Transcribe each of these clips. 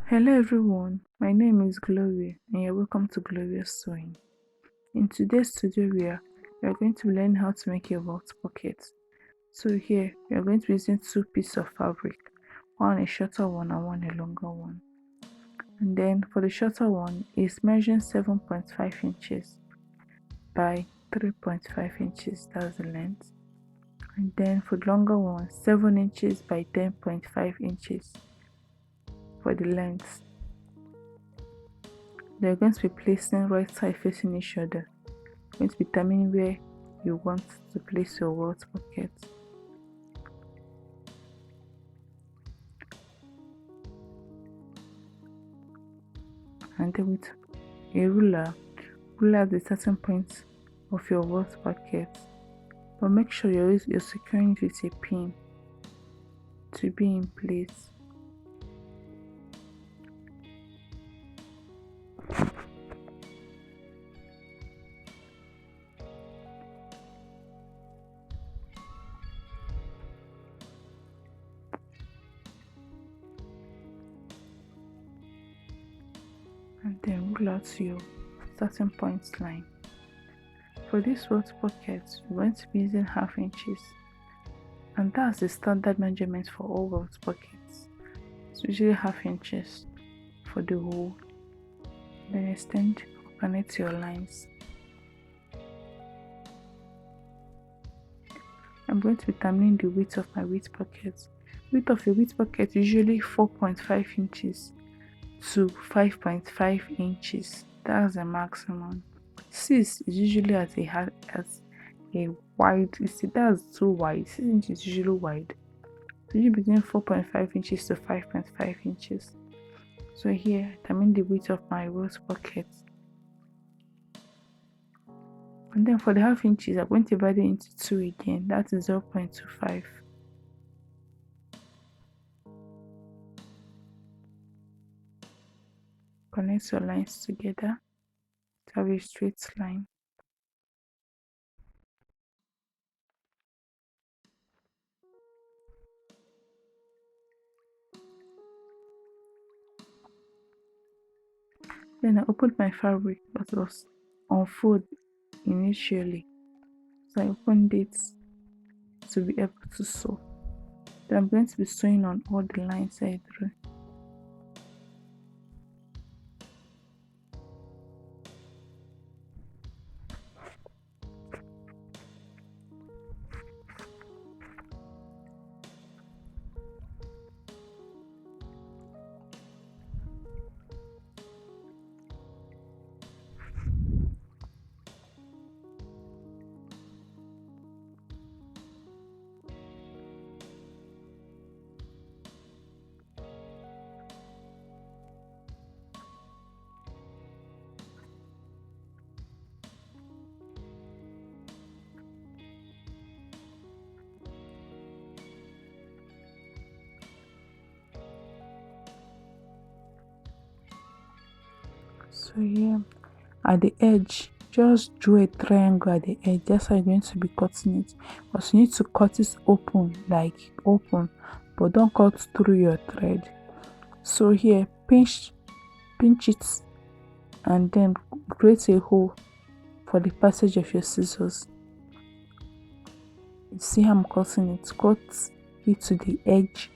Hello everyone, my name is Gloria and you're welcome to Gloria's Sewing. In today's tutorial, we are going to learn how to make a welt pocket. So here, we are going to be using two pieces of fabric, one a shorter one and one a longer one. And then for the shorter one, it's measuring 7.5 inches by 3.5 inches, that's the length. And then for the longer one, 7 inches by 10.5 inches for the length. They're going to be placing right side facing each other. Going to determine where you want to place your welt pocket. And then with a ruler the starting point of your welt pocket. But make sure you're securing it with a pin to be in place. And then rule out your starting point line. For this welt pocket, we're going to be using 1/2 inches. And that's the standard measurement for all welt pockets. It's usually 1/2 inches for the hole. Then extend or connect your lines. I'm going to be determining the width of my welt pocket. Width of a welt pocket usually 4.5 inches to 5.5 inches. That's the maximum. 6 is usually at a wide. You see, that's too wide. 6 inches is usually wide. So usually between 4.5 inches to 5.5 inches. So here, determine the width of my welt pocket. And then for the 1/2 inches, I'm going to divide it into 2 again. That is 0.25. Connect your lines together to have a straight line. Then I opened my fabric that was unfold initially. So I opened it to be able to sew. Then I'm going to be sewing on all the lines I drew. So here at the edge, just draw a triangle at the edge. That's how you're going to be cutting it. But you need to cut it open, like open, but don't cut through your thread. So here, pinch it and then create a hole for the passage of your scissors. You see how I'm cutting it? Cut it to the edge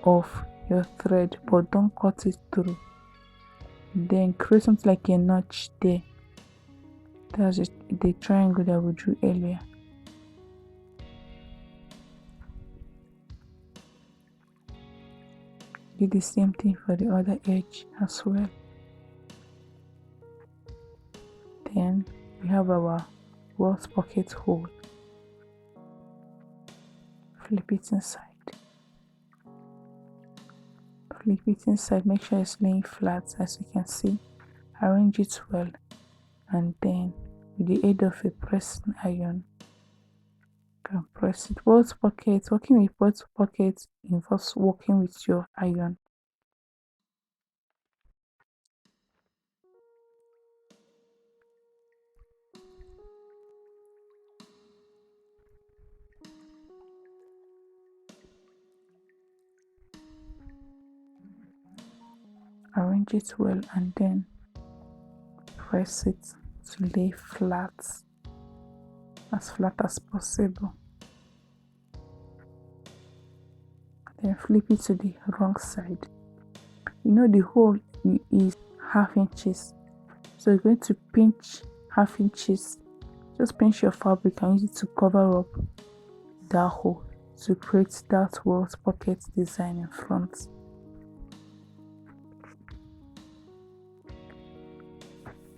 of your thread, but don't cut it through. Then create something like a notch there. That's the triangle that we drew earlier. Do the same thing for the other edge as well. Then we have our welt pocket hole. Flip it inside. Flip it inside. Make sure it's laying flat, as you can see. Arrange it well, and then with the aid of a pressing iron, you can press it. Welt pocket. Working with welt pocket involves working with your iron. arrange it well, and then press it to lay flat as possible. Then flip it to the wrong side. You know the hole is half inches, so you're going to pinch half inches. Just pinch your fabric and use it to cover up that hole to create that welt pocket design in front.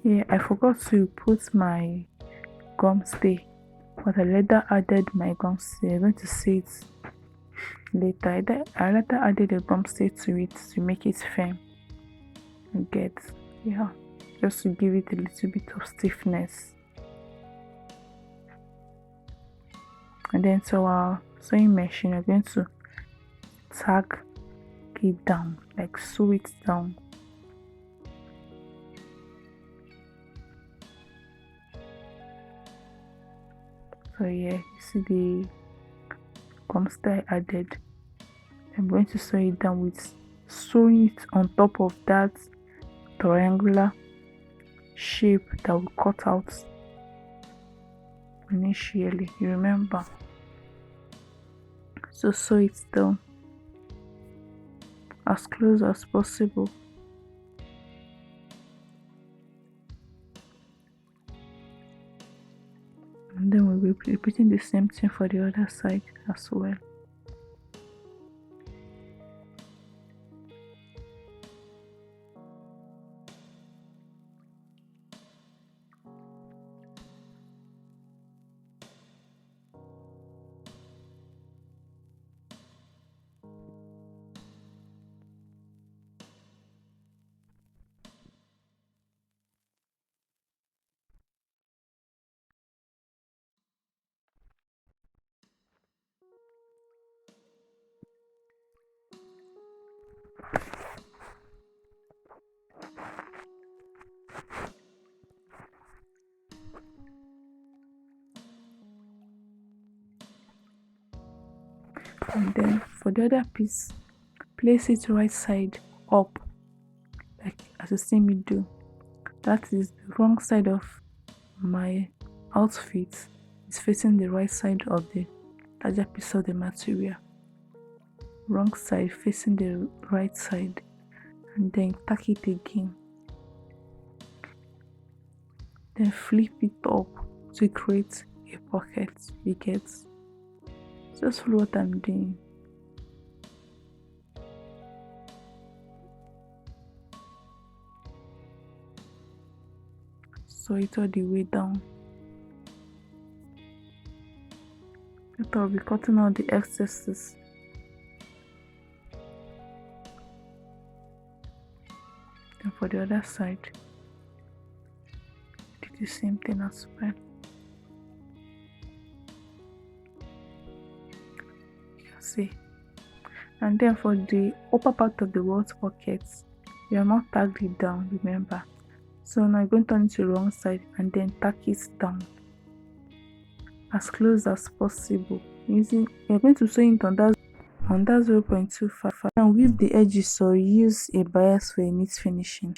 Yeah, I forgot to put my gum stay, but I later added my gum stay. I'm going to see it later. I later added a gum stay to it to make it firm. You get, yeah, just to give it a little bit of stiffness. And then to our sewing machine, I'm going to tag it down, like sew it down. So yeah, you see the gum stay I added. I'm going to sew it down with sewing it on top of that triangular shape that we cut out initially, you remember. So sew it down as close as possible. And then we'll be repeating the same thing for the other side as well. And then for the other piece, place it right side up, like as you see me do. That is the wrong side of my outfit. It's facing the right side of the larger piece of the material. Wrong side facing the right side, and then tack it again. Then flip it up to create a pocket. You get? Just follow what I'm doing. Sew it all the way down. Later I'll be cutting out the excesses. Then for the other side, do the same thing as well. You can see. And then for the upper part of the welt pocket, we are not tagged it down, remember. So now I'm going to turn it to the wrong side and then tack it down as close as possible. You're going to sew it on that 0.25 and weave the edges or use a bias for a neat finishing.